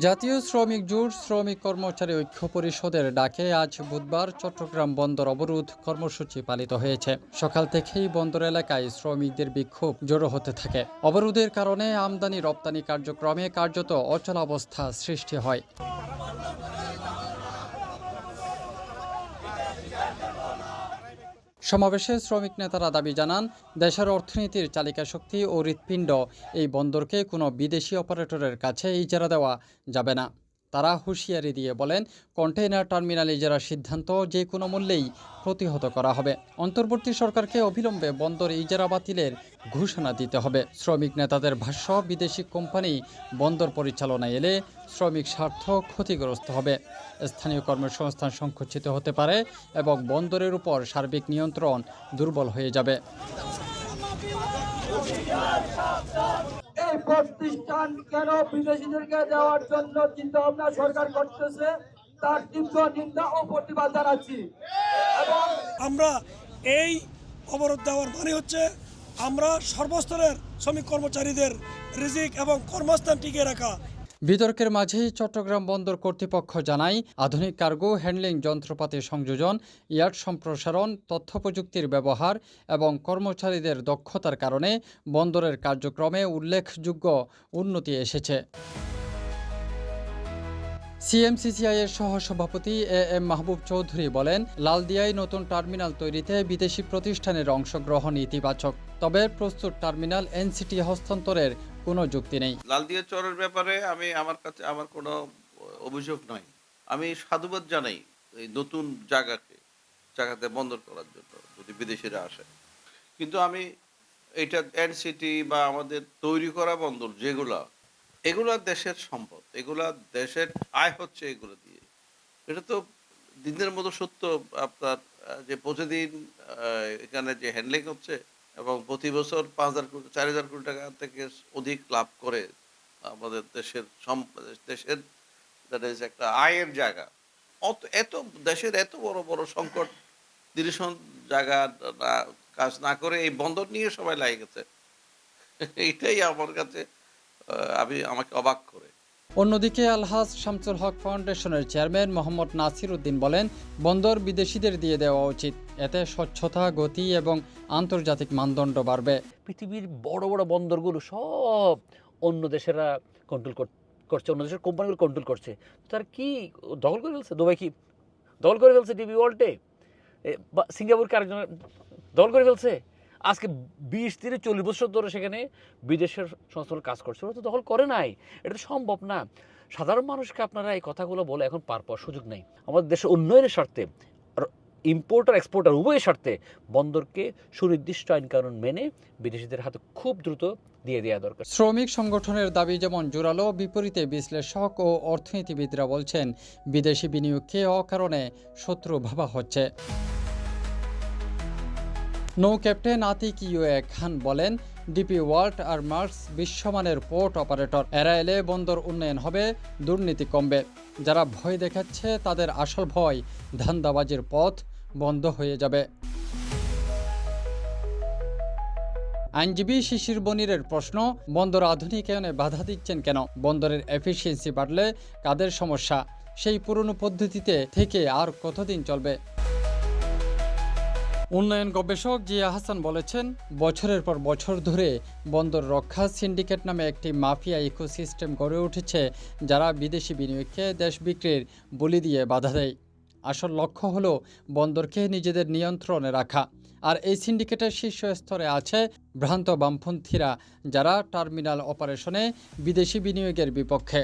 জাতীয় শ্রমিক জোট শ্রমিক কর্মচারী ঐক্য পরিষদের ডাকে আজ বুধবার চট্টগ্রাম বন্দর অবরোধ কর্মসূচি পালিত হয়েছে। সকাল থেকেই বন্দর এলাকায় শ্রমিকদের বিক্ষোভ জড়ো হতে থাকে। অবরোধের কারণে আমদানি রপ্তানি কার্যক্রমে কার্যত অচলাবস্থা সৃষ্টি হয়। সমাবেশে শ্রমিক নেতারা দাবি জানান, দেশের অর্থনীতির চালিকা শক্তি ও হৃৎপিণ্ড এই বন্দরকে কোনো বিদেশি অপারেটরের কাছে ইজারা দেওয়া যাবে না। তারা হুঁশিয়ারি দিয়ে বলেন, কন্টেইনার টার্মিনাল ইজারার সিদ্ধান্ত যে কোনো মূল্যেই প্রতিহত করা হবে। অন্তর্বর্তী সরকারকে অবিলম্বে বন্দর ইজারা বাতিলের ঘোষণা দিতে হবে। শ্রমিক নেতাদের ভাষ্য, বিদেশি কোম্পানি বন্দর পরিচালনায় এলে শ্রমিক স্বার্থ ক্ষতিগ্রস্ত হবে, স্থানীয় কর্মসংস্থান সংকুচিত হতে পারে এবং বন্দরের উপর সার্বিক নিয়ন্ত্রণ দুর্বল হয়ে যাবে। এই প্রতিষ্ঠান কেন বিদেশিদেরকে দেওয়ার জন্য চিন্তা ভাবনা সরকার করতেছে, তার তীব্র নিন্দা ও প্রতিবাদ জানাচ্ছি। এবং আমরা এই অবরোধ দেওয়ার মানে হচ্ছে আমরা সর্বস্তরের শ্রমিক কর্মচারীদের রিজিক এবং কর্মস্থান টিকিয়ে রাখা। বিতর্কের মাঝেই চট্টগ্রাম বন্দর কর্তৃপক্ষ জানায়, আধুনিক কার্গো হ্যান্ডলিং যন্ত্রপাতি সংযোজন, ইয়ার্ড সম্প্রসারণ, তথ্য প্রযুক্তির ব্যবহার এবং কর্মচারীদের দক্ষতার কারণে বন্দরের কার্যক্রমে উল্লেখযোগ্য উন্নতি এসেছে। সিএমসিসিআই এর সহসভাপতি এম মাহবুব চৌধুরী বলেন, লালদিয়ায় নতুন টার্মিনাল তৈরিতে বিদেশি প্রতিষ্ঠানের অংশগ্রহণ ইতিবাচক, তবে প্রস্তুত টার্মিনাল এনসিটি হস্তান্তরের কোনো যুক্তি নেই। লালদিয়া চরের ব্যাপারে আমার কোনো অভিযোগ নয়। আমি সাধুবাদ জানাই এই নতুন জায়গাতে বন্দর করার জন্য যদি বিদেশিরা আসে, কিন্তু আমি এটা এনসিটি বা আমাদের তৈরি করা বন্দর এগুলা দেশের সম্পদ, এগুলা দেশের আয় হচ্ছে এগুলো দিয়ে। এটা তো দিনের মতো সত্য আপনার যে প্রতিদিন এখানে যে হ্যান্ডলিং হচ্ছে এবং প্রতি বছর 4,000 কোটি টাকা থেকে অধিক লাভ করে আমাদের দেশের একটা আয়ের জায়গা। দেশের এত বড় বড় সংকট নিরসন জায়গা কাজ না করে এই বন্দর নিয়ে সবাই লাগে গেছে। এইটাই আমার কাছে আমাকে অবাক করে। অন্যদিকে আলহাজ শামসুল হক ফাউন্ডেশনের চেয়ারম্যান মোহাম্মদ নাসির উদ্দিন বলেন, বন্দর বিদেশিদের দিয়ে দেওয়া উচিত, এতে স্বচ্ছতা, গতি এবং আন্তর্জাতিক মানদণ্ড বাড়বে। পৃথিবীর বড় বড় বন্দরগুলো সব অন্য দেশেরা কন্ট্রোল করছে, অন্য দেশের কোম্পানিগুলো কন্ট্রোল করছে। তার কি দখল করে ফেলছে? দুবাই কি দখল করে ফেলছে? ডিবি ওয়ার্ল্ডে বা সিঙ্গাপুরকে আরেকজন দখল করে ফেলছে। আজকে 20-40 বছর ধরে সেখানে বিদেশের সংস্থাগুলো কাজ করছে, ওরা তো দখল করে নাই। এটা তো সম্ভব না। সাধারণ মানুষকে আপনারা এই কথাগুলো বলে এখন পার পাওয়ার সুযোগ নেই। আমাদের দেশের উন্নয়নের স্বার্থে, ইম্পোর্টার এক্সপোর্টার উভয়ের স্বার্থে বন্দরকে সুনির্দিষ্ট আইন কানুন মেনে বিদেশিদের হাতে খুব দ্রুত দিয়ে দেওয়া দরকার। শ্রমিক সংগঠনের দাবি যেমন জোরালো, বিপরীতে বিশ্লেষক ও অর্থনীতিবিদরা বলছেন, বিদেশি বিনিয়োগকে অকারণে শত্রু ভাবা হচ্ছে। নৌ ক্যাপ্টেন আতিক ইউএ খান বলেন, ডিপি ওয়ার্ল্ড আর মার্কস বিশ্বমানের পোর্ট অপারেটর, এরা এলে বন্দর উন্নয়ন হবে, দুর্নীতি কমবে। যারা ভয় দেখাচ্ছে তাদের আসল ভয় ধান্দাবাজির পথ বন্ধ হয়ে যাবে। আইনজীবী শিশির বনিরের প্রশ্ন, বন্দর আধুনিকায়নে বাধা দিচ্ছেন কেন? বন্দরের এফিসিয়েন্সি বাড়লে কাদের সমস্যা? সেই পুরনো পদ্ধতিতে থেকে আর কতদিন চলবে? উন্নয়ন গবেষক জিয়া হাসান বলেছেন, বছরের পর বছর ধরে বন্দর রক্ষা সিন্ডিকেট নামে একটি মাফিয়া ইকোসিস্টেম গড়ে উঠেছে, যারা বিদেশি বিনিয়োগকে দেশ বিক্রির বলি দিয়ে বাধা দেয়। আসল লক্ষ্য হলো বন্দরকে নিজেদের নিয়ন্ত্রণে রাখা। আর এই সিন্ডিকেটের শীর্ষ স্তরে আছে ভ্রান্ত বামপন্থীরা, যারা টার্মিনাল অপারেশনে বিদেশি বিনিয়োগের বিপক্ষে।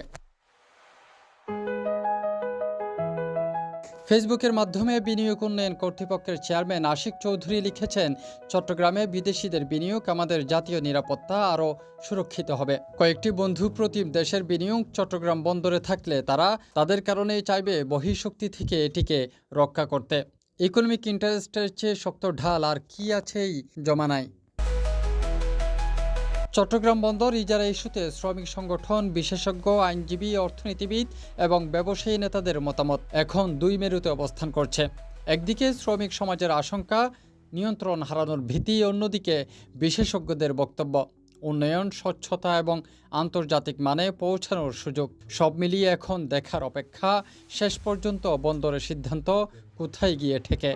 ফেসবুকের মাধ্যমে বিনিয়োগ উন্নয়ন কর্তৃপক্ষের চেয়ারম্যান আশিক চৌধুরী লিখেছেন, চট্টগ্রামে বিদেশিদের বিনিয়োগ আমাদের জাতীয় নিরাপত্তা আরও সুরক্ষিত হবে। কয়েকটি বন্ধুপ্রতিম দেশের বিনিয়োগ চট্টগ্রাম বন্দরে থাকলে তারা তাদের কারণেই চাইবে বহিঃশক্তি থেকে এটিকে রক্ষা করতে। ইকোনমিক ইন্টারেস্টের চেয়ে শক্ত ঢাল আর কি আছে এই জমানায়? চট্টগ্রাম বন্দর ইজারা ইস্যুতে শ্রমিক সংগঠন, বিশেষজ্ঞ, আইনজীবী, অর্থনীতিবিদ এবং ব্যবসায়ী নেতাদের মতামত এখন দুই মেরুতে অবস্থান করছে। একদিকে শ্রমিক সমাজের আশঙ্কা, নিয়ন্ত্রণ হারানোর ভীতি, অন্যদিকে বিশেষজ্ঞদের বক্তব্য। উন্নয়ন, স্বচ্ছতা এবং আন্তর্জাতিক মানে পৌঁছানোর সুযোগ। সব মিলিয়ে এখন দেখার অপেক্ষা শেষ পর্যন্ত বন্দরের সিদ্ধান্ত কোথায় গিয়ে ঠেকে।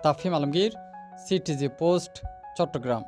তাফহিম আলমগীর, সিটিজি পোস্ট, চট্টগ্রাম।